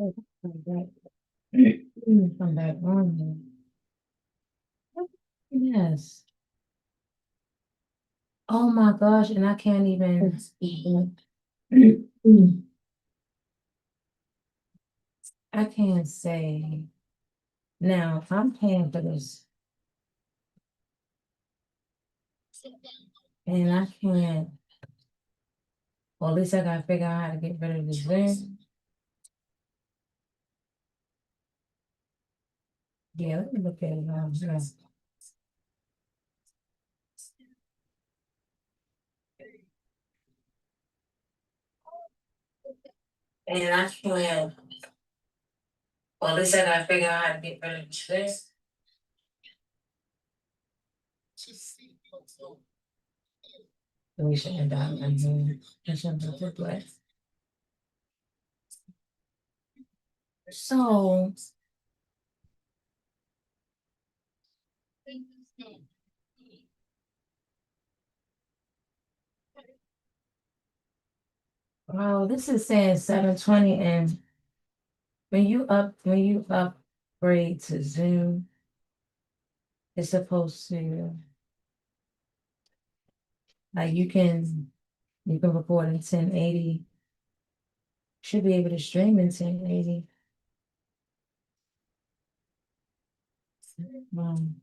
Oh, come back. Come back on here. Yes. Oh my gosh, and I can't even. I can't say. Now, I'm paying for this, and I can't. Well, at least I gotta figure out how to get rid of this thing. Yeah, let me look at it now. Yeah. And I can't. Well, at least I gotta figure out how to get rid of this. We should have done that. I should have put that. So, wow, this is saying 720, and when you upgrade to Zoom, it's supposed to like you can record in 1080. Should be able to stream in 1080. Um,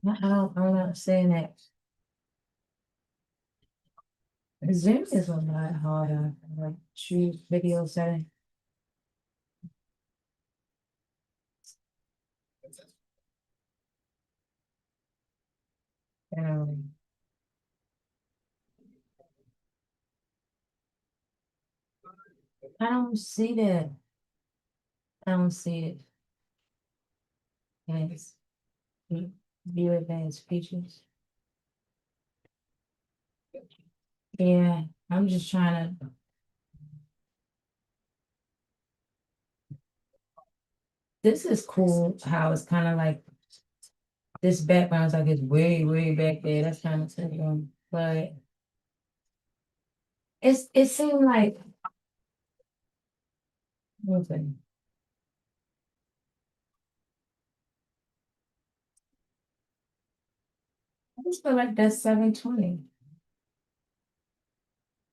I'm not saying that Zoom is a lot harder, like shoot video setting. Um, I don't see that. I don't see it. As view advanced features. Yeah, I'm just trying to. This is cool. How it's kind of like this background's like it's way, way back there. That's kind of cool. But it seemed like one thing. I just feel like that's 720.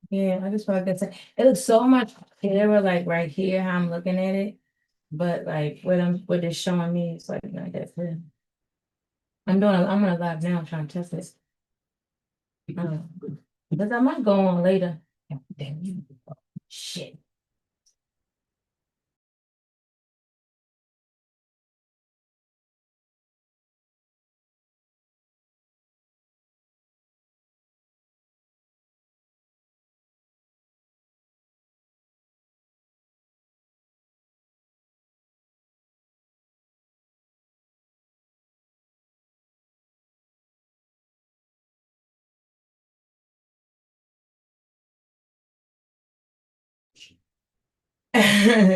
Yeah, I just feel like that's it. It looks so much clearer, like right here, how I'm looking at it. But like what it's showing me, it's like not that clear. I'm gonna live now trying to test this. Because I might go on later. Damn you. Shit.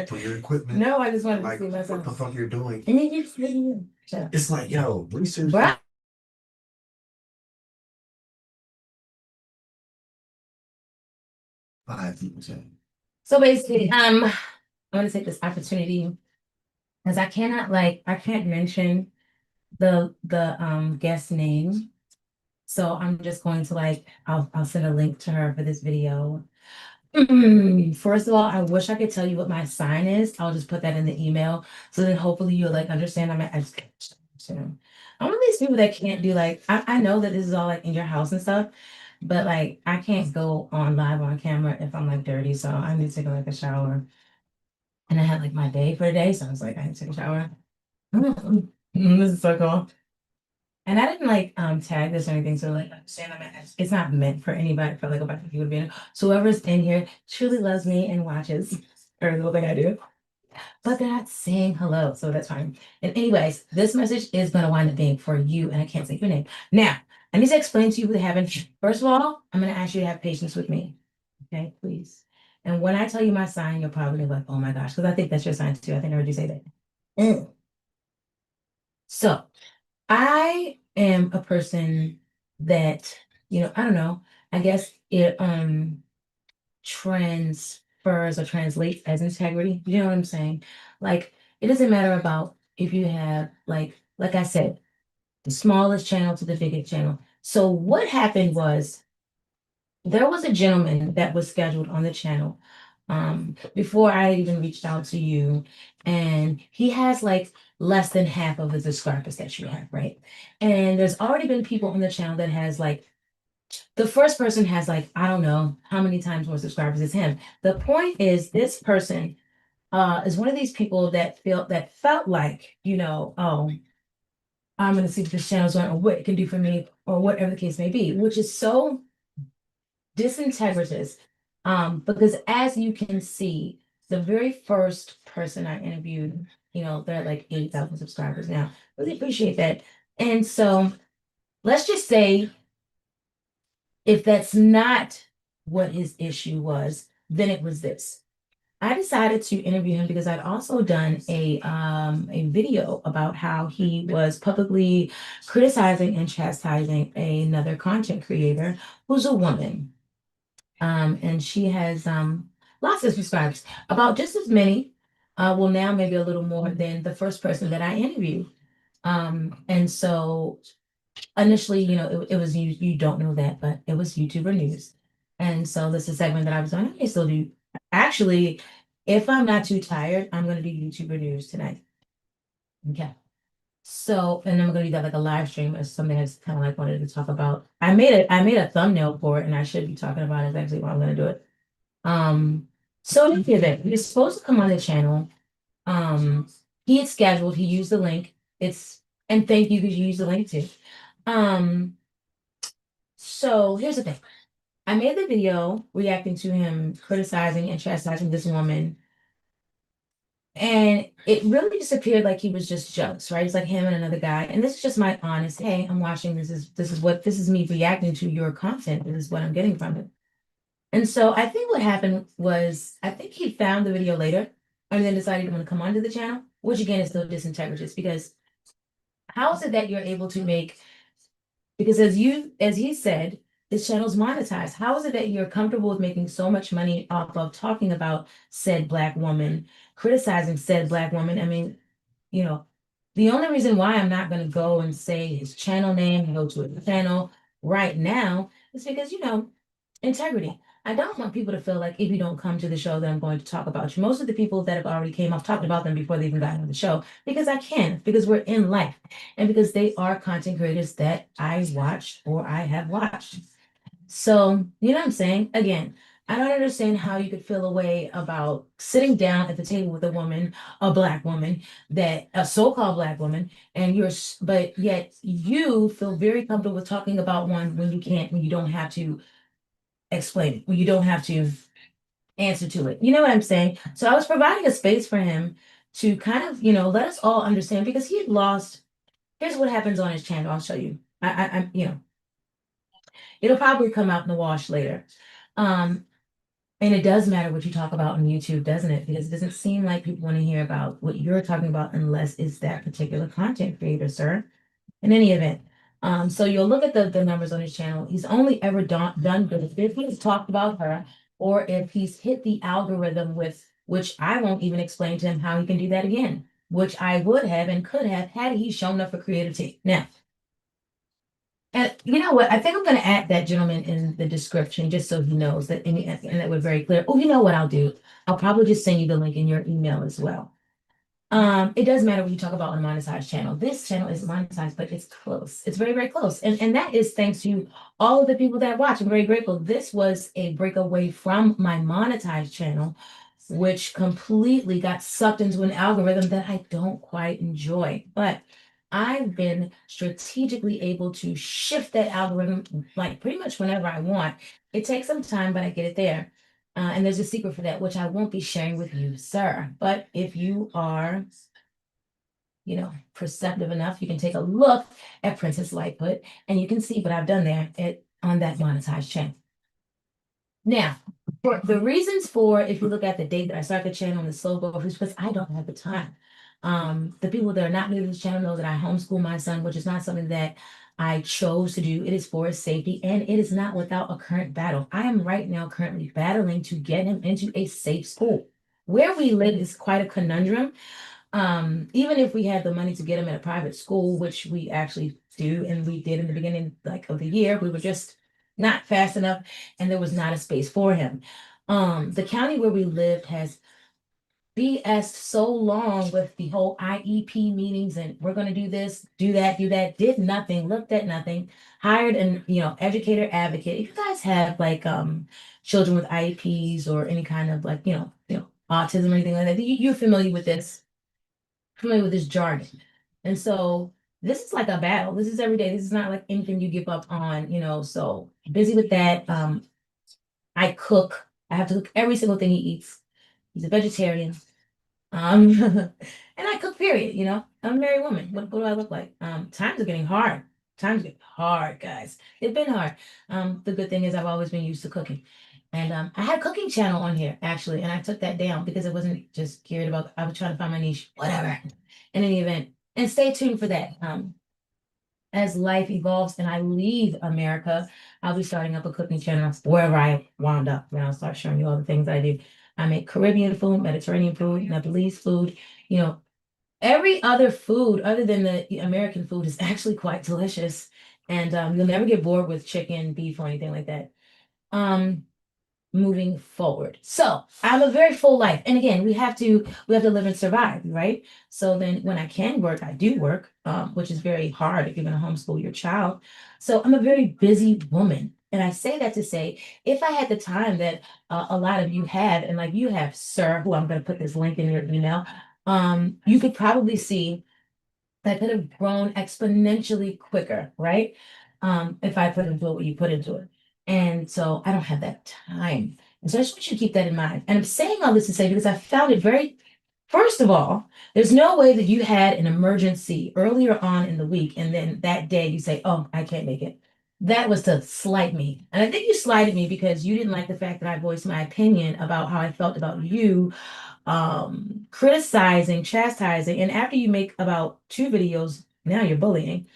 For your equipment. No, I just wanted to see myself. What the fuck you're doing? It's like, yo, research. Bruh. Five people say. So basically, I'm gonna take this opportunity because I can't mention the guest name. So I'm just going to I'll send a link to her for this video. First of all, I wish I could tell you what my sign is. I'll just put that in the email. So then hopefully you'll like understand. I'm one of these people that can't do I know that this is all like in your house and stuff, but like I can't go on live on camera if I'm like dirty. So I need to take like a shower. And I had like my day for the day. So I was like, I need to take a shower. This is so cool. And I didn't tag this or anything, so like understand it's not meant for anybody for like a bunch of people to be in. So whoever's in here truly loves me and watches every little thing I do, but they're not saying hello, so that's fine. And anyways, this message is gonna wind up being for you, and I can't say your name. Now, I need to explain to you what happened. First of all, I'm gonna ask you to have patience with me. Okay, please. And when I tell you my sign, you're probably gonna be like, oh my gosh, because I think that's your sign too. I think I heard you say that. Mm. So I am a person that, I don't know, I guess it transfers or translates as integrity. You know what I'm saying? Like, it doesn't matter about if you have like I said, the smallest channel to the biggest channel. So what happened was there was a gentleman that was scheduled on the channel before I even reached out to you, and he has like less than half of the subscribers that you have, right? And there's already been people on the channel that has like the first person has like I don't know how many times more subscribers as him. The point is this person is one of these people that felt like, oh, I'm gonna see what this channel's on or what it can do for me or whatever the case may be, which is so disintegrators. Because as you can see, the very first person I interviewed, they're at like 8,000 subscribers now. Really appreciate that. And so let's just say if that's not what his issue was, then it was this. I decided to interview him because I'd also done a video about how he was publicly criticizing and chastising another content creator who's a woman. And she has lots of subscribers, about just as many, well, now maybe a little more than the first person that I interviewed. And so initially, it was you don't know that, but it was YouTuber news. And so this is a segment that I was on. I may still do. Actually, if I'm not too tired, I'm going to do YouTuber news tonight. Okay. So, and I'm gonna do that like a live stream or something that's kind of like wanted to talk about. I made a thumbnail for it, and I should be talking about it exactly why I'm gonna do it. So in any event, he was supposed to come on the channel. Um, he had scheduled, he used the link. And thank you because you used the link too. Um, so here's the thing. I made the video reacting to him criticizing and chastising this woman. And it really just appeared like he was just jealous, right? It's like him and another guy. And this is just my honest, hey, I'm watching this is me reacting to your content. This is what I'm getting from it. And so I think what happened was I think he found the video later and then decided to want to come onto the channel, which again is still disintegratous because how is it that you're able to make because as he said, his channel's monetized. How is it that you're comfortable with making so much money off of talking about said black woman, criticizing said black woman? I mean, you know, the only reason why I'm not going to go and say his channel name and go to his channel right now is because, integrity. I don't want people to feel like if you don't come to the show that I'm going to talk about you. Most of the people that have already came, I've talked about them before they even got on the show because I can, because we're in life and because they are content creators that I watched or I have watched. So, you know what I'm saying? Again, I don't understand how you could feel a way about sitting down at the table with a black woman, that a so-called black woman, and but yet you feel very comfortable with talking about one when you can't, when you don't have to explain it, when you don't have to answer to it. You know what I'm saying? So I was providing a space for him to kind of, let us all understand because he had lost. Here's what happens on his channel. I'll show you. It'll probably come out in the wash later. Um, and it does matter what you talk about on YouTube, doesn't it? Because it doesn't seem like people want to hear about what you're talking about unless it's that particular content creator, sir. In any event. So you'll look at the numbers on his channel. He's only ever done good if he's talked about her or if he's hit the algorithm with which I won't even explain to him how he can do that again, which I would have and could have had he shown up for creativity. Now, and you know what? I think I'm going to add that gentleman in the description just so he knows that, and that we're very clear. Oh, you know what I'll do? I'll probably just send you the link in your email as well. It does matter when you talk about a monetized channel. This channel is monetized, but it's close. It's very, very close. And that is thanks to all of the people that watch. I'm very grateful. This was a breakaway from my monetized channel, which completely got sucked into an algorithm that I don't quite enjoy. But I've been strategically able to shift that algorithm like pretty much whenever I want. It takes some time, but I get it there. And there's a secret for that, which I won't be sharing with you, sir. But if you are, perceptive enough, you can take a look at Princess Lightfoot and you can see what I've done there on that monetized channel. Now, for the reasons for, if you look at the date that I started the channel and the slow go is because I don't have the time. The people that are not new to this channel know that I homeschool my son, which is not something that I chose to do. It is for his safety, and it is not without a current battle. I am right now currently battling to get him into a safe school. Where we live is quite a conundrum. Even if we had the money to get him in a private school, which we actually do, and we did in the beginning, like of the year, we were just not fast enough, and there was not a space for him. The county where we lived has BS so long with the whole IEP meetings and we're going to do this, do that, did nothing, looked at nothing, hired an, educator advocate. If you guys have like children with IEPs or any kind of like, autism or anything like that, you're familiar with this jargon. And so this is like a battle. This is every day. This is not like anything you give up on, so busy with that. I cook. I have to cook every single thing he eats. He's a vegetarian. And I cook, period, I'm a married woman. What do I look like? Times are getting hard. Times get hard, guys. It's been hard. The good thing is I've always been used to cooking. And I had a cooking channel on here actually, and I took that down because it wasn't just geared about I was trying to find my niche, whatever. In any event. And stay tuned for that. As life evolves and I leave America, I'll be starting up a cooking channel wherever I wound up. And I'll start showing you all the things I do. I make Caribbean food, Mediterranean food, Nepalese food, you know, every other food other than the American food is actually quite delicious. And you'll never get bored with chicken, beef, or anything like that. Um, moving forward. So I have a very full life. And again, we have to live and survive, right? So then when I can work, I do work, which is very hard if you're going to homeschool your child. So I'm a very busy woman. And I say that to say, if I had the time that a lot of you have, and like you have, sir, who I'm going to put this link in your email, you could probably see that could have grown exponentially quicker, right? If I put into it what you put into it. And so I don't have that time. And so I just want you to keep that in mind. And I'm saying all this to say because I found it very, first of all, there's no way that you had an emergency earlier on in the week and then that day you say, oh, I can't make it. That was to slight me. And I think you slighted me because you didn't like the fact that I voiced my opinion about how I felt about you criticizing, chastising, and after you make about 2 videos, now you're bullying.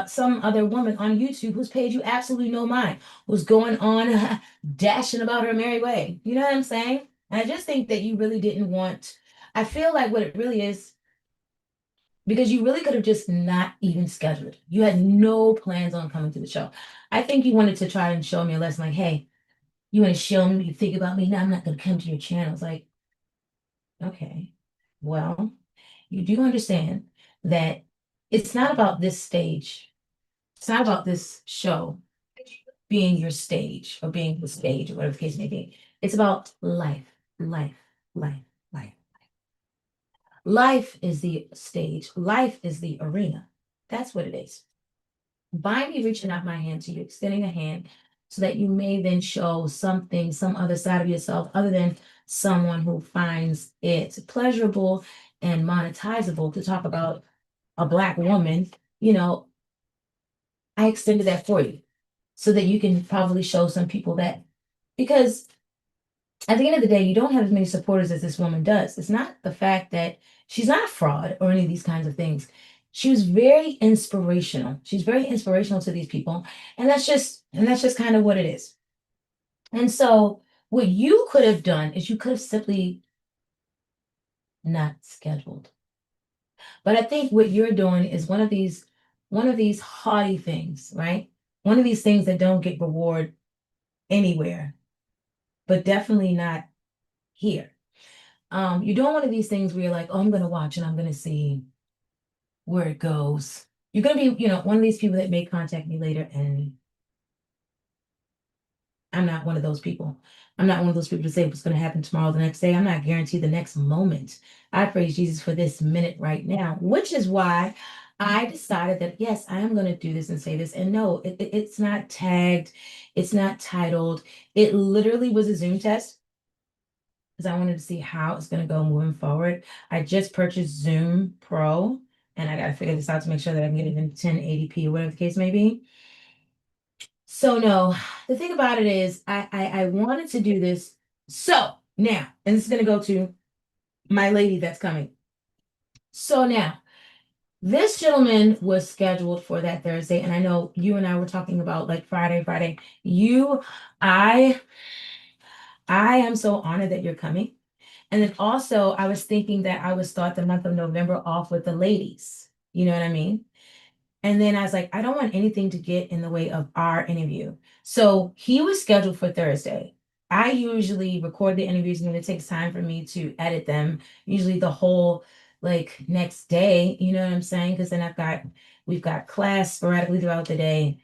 Some other woman on YouTube who's paid you absolutely no mind, who's going on dashing about her merry way. You know what I'm saying? And I just think that you really didn't want. I feel like what it really is, because you really could have just not even scheduled it. You had no plans on coming to the show. I think you wanted to try and show me a lesson, like, hey, you want to show me what you think about me? Now I'm not going to come to your channel. It's like, okay, well, you do understand that it's not about this stage. It's not about this show being your stage or being the stage or whatever the case may be. It's about life, life, life, life. Life is the stage. Life is the arena. That's what it is. By me reaching out my hand to you, extending a hand so that you may then show something, some other side of yourself other than someone who finds it pleasurable and monetizable to talk about a Black woman, I extended that for you so that you can probably show some people that, because at the end of the day, you don't have as many supporters as this woman does. It's not the fact that she's not a fraud or any of these kinds of things. She was very inspirational. She's very inspirational to these people. And that's just kind of what it is. And so what you could have done is you could have simply not scheduled. But I think what you're doing is one of these haughty things, right? One of these things that don't get reward anywhere, but definitely not here. You're doing one of these things where you're like, oh, I'm gonna watch and I'm gonna see where it goes. You're gonna be, one of these people that may contact me later, and I'm not one of those people. I'm not one of those people to say what's going to happen tomorrow, the next day. I'm not guaranteed the next moment. I praise Jesus for this minute right now, which is why I decided that, yes, I am going to do this and say this. And no, it's not tagged, it's not titled. It literally was a Zoom test because I wanted to see how it's going to go moving forward. I just purchased Zoom Pro, and I got to figure this out to make sure that I can get it in 1080p or whatever the case may be. So no, the thing about it is I wanted to do this. So now, and this is gonna go to my lady that's coming. So now, this gentleman was scheduled for that Thursday, and I know you and I were talking about like Friday. You, I, I am so honored that you're coming. And then also, I was thinking that I would start the month of November off with the ladies. You know what I mean? And then I was like, I don't want anything to get in the way of our interview. So he was scheduled for Thursday. I usually record the interviews and then it takes time for me to edit them, usually the whole like next day, you know what I'm saying? Because then we've got class sporadically throughout the day.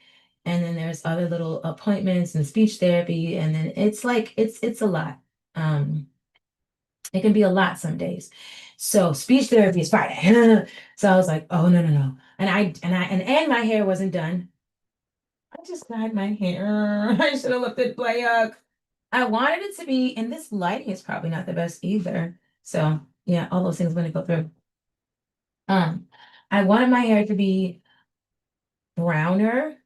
And then there's other little appointments and speech therapy. And then it's like, it's a lot. Um, it can be a lot some days. So speech therapy is Friday. So I was like, oh no. And my hair wasn't done. I just dyed my hair. I should have left it black. I wanted it to be, and this lighting is probably not the best either. So yeah, all those things I'm gonna go through. Um, I wanted my hair to be browner,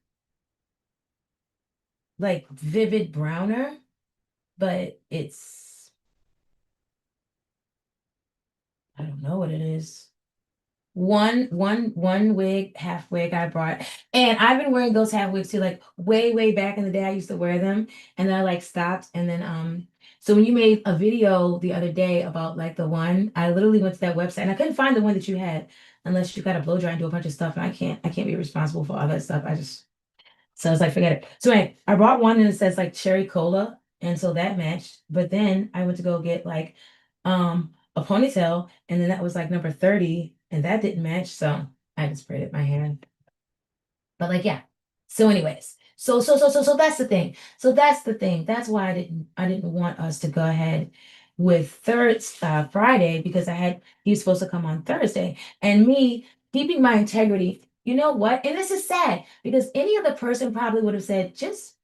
like vivid browner, but I don't know what it is. One wig, half wig I brought. And I've been wearing those half wigs too, like way back in the day. I used to wear them and then I like stopped. And then so when you made a video the other day about like the one, I literally went to that website and I couldn't find the one that you had unless you got a blow dry and do a bunch of stuff. And I can't be responsible for all that stuff. So I was like, forget it. So anyway, I brought one and it says like cherry cola. And so that matched. But then I went to go get like a ponytail, and then that was like number 30, and that didn't match. So I just braided my hair. But like, yeah. So, anyways, so that's the thing. So that's the thing. That's why I didn't want us to go ahead with Friday because he was supposed to come on Thursday. And me keeping my integrity, you know what? And this is sad because any other person probably would have said, just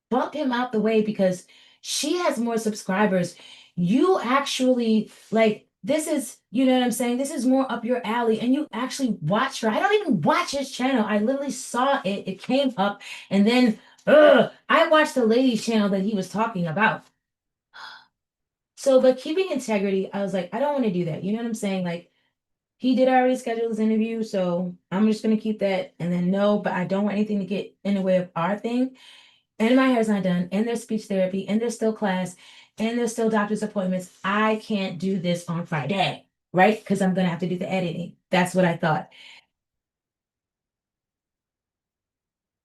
bump him out the way because she has more subscribers. You actually like this is, you know what I'm saying? This is more up your alley, and you actually watch her. I don't even watch his channel. I literally saw it. It came up, and then I watched the ladies' channel that he was talking about. So, but keeping integrity, I was like, I don't want to do that. You know what I'm saying? Like, he did already schedule his interview, so I'm just gonna keep that. And then no, but I don't want anything to get in the way of our thing. And my hair's not done, and there's speech therapy, and there's still class, and there's still doctor's appointments. I can't do this on Friday, right? Because I'm gonna have to do the editing. That's what I thought.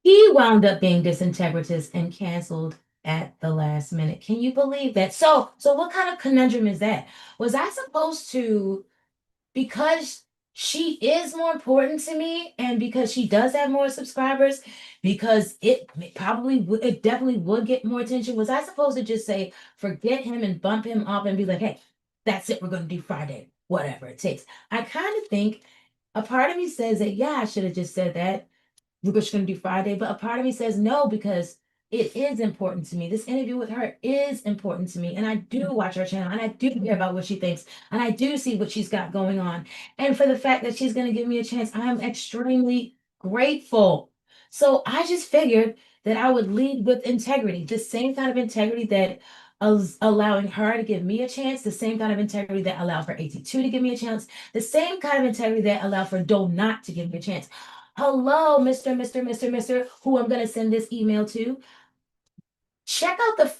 He wound up being disintegratous and canceled at the last minute. Can you believe that? So what kind of conundrum is that? Was I supposed to, because she is more important to me and because she does have more subscribers, because it definitely would get more attention, was I supposed to just say forget him and bump him up and be like, hey, that's it, we're going to do Friday, whatever it takes? I kind of think a part of me says that yeah, I should have just said that we're just going to do Friday. But a part of me says no, because it is important to me. This interview with her is important to me. And I do watch her channel and I do hear about what she thinks. And I do see what she's got going on. And for the fact that she's going to give me a chance, I am extremely grateful. So I just figured that I would lead with integrity, the same kind of integrity that is allowing her to give me a chance, the same kind of integrity that allowed for 82 to give me a chance, the same kind of integrity that allowed for Do Not to give me a chance. Hello, Mr. who I'm going to send this email to. Check out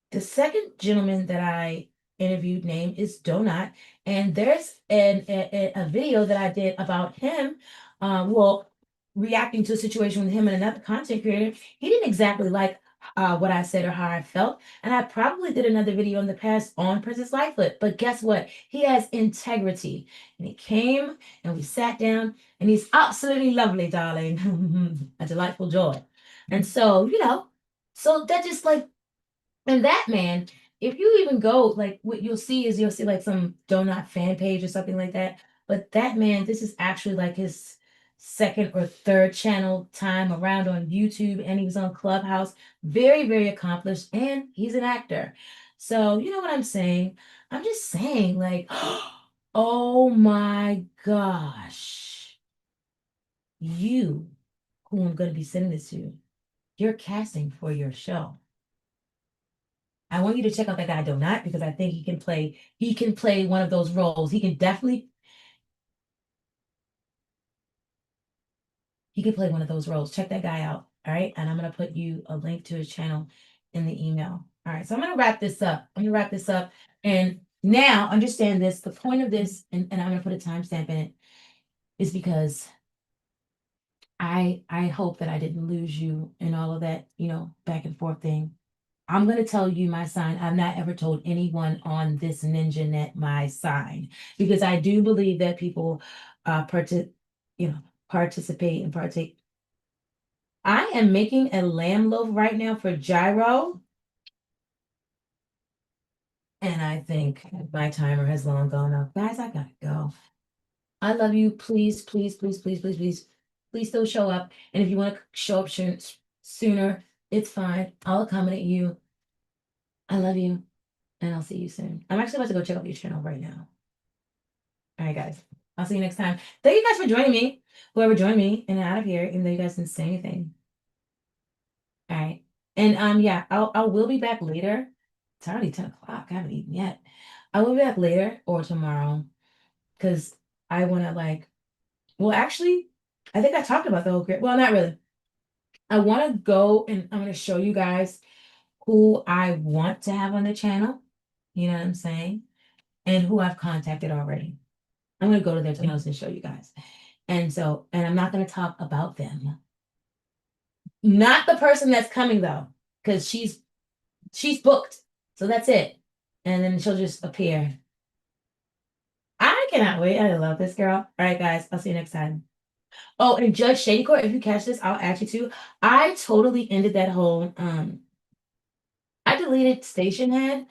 the second gentleman that I interviewed. Name is Donut, and there's a video that I did about him. Well, reacting to a situation with him and another content creator. He didn't exactly like what I said or how I felt, and I probably did another video in the past on Princess Lightfoot. But guess what? He has integrity, and he came and we sat down, and he's absolutely lovely, darling, a delightful joy. And so, so that just like, and that man, if you even go, like what you'll see like some Donut fan page or something like that. But that man, this is actually like his second or third channel time around on YouTube, and he was on Clubhouse. Very accomplished, and he's an actor. So you know what I'm saying? I'm just saying, like, oh my gosh, you, who I'm going to be sending this to, you're casting for your show. I want you to check out that guy Donut because I think he can play one of those roles. He can definitely he could play one of those roles. Check that guy out. All right. And I'm gonna put you a link to his channel in the email. All right. So I'm gonna wrap this up. I'm gonna wrap this up. And now understand this. The point of this, and I'm gonna put a timestamp in it, is because I hope that I didn't lose you in all of that, back and forth thing. I'm going to tell you my sign. I've not ever told anyone on this Ninja Net my sign because I do believe that people you know, participate and partake. I am making a lamb loaf right now for gyro. And I think my timer has long gone up. Guys, I gotta go. I love you. Please, please, please, please, please, please, please still show up. And if you want to show up sooner, it's fine. I'll accommodate you. I love you. And I'll see you soon. I'm actually about to go check out your channel right now. All right, guys. I'll see you next time. Thank you guys for joining me. Whoever joined me in and out of here, even though you guys didn't say anything. All right. And yeah, I will be back later. It's already 10 o'clock. I haven't eaten yet. I will be back later or tomorrow because I want to well, actually, I think I talked about the whole grid. Well, not really. I want to go and I'm going to show you guys who I want to have on the channel. You know what I'm saying? And who I've contacted already. I'm going to go to their channels and show you guys. And I'm not going to talk about them. Not the person that's coming though, because she's booked. So that's it. And then she'll just appear. I cannot wait. I love this girl. All right, guys. I'll see you next time. Oh, and Judge Shady Court, if you catch this, I'll add you too. I totally ended that whole I deleted Station Head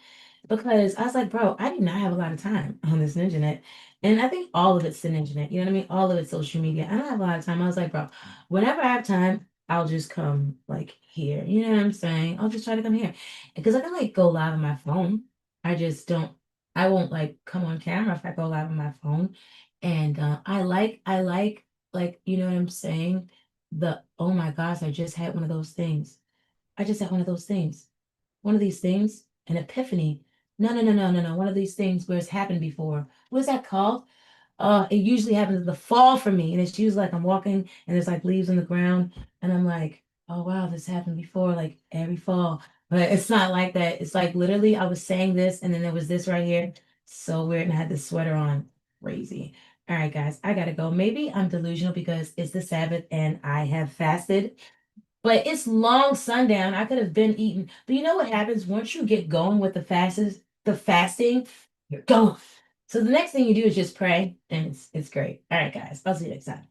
because I was like, bro, I do not have a lot of time on this internet. And I think all of it's the internet. You know what I mean? All of it's social media. I don't have a lot of time. I was like, bro, whenever I have time, I'll just come here. You know what I'm saying? I'll just try to come here. Because I can go live on my phone. I just don't, I won't come on camera if I go live on my phone. And you know what I'm saying? Oh my gosh, I just had one of those things. I just had one of those things. One of these things, an epiphany. No, no, no, no, no, no. One of these things where it's happened before. What is that called? It usually happens in the fall for me. And it's usually I'm walking and there's leaves on the ground. And I'm like, oh wow, this happened before, every fall. But it's not like that. It's literally I was saying this and then there was this right here. So weird. And I had this sweater on. Crazy. All right, guys, I gotta go. Maybe I'm delusional because it's the Sabbath and I have fasted. But it's long sundown. I could have been eating. But you know what happens once you get going with the fasting, you're going. So the next thing you do is just pray, and it's great. All right, guys. I'll see you next time.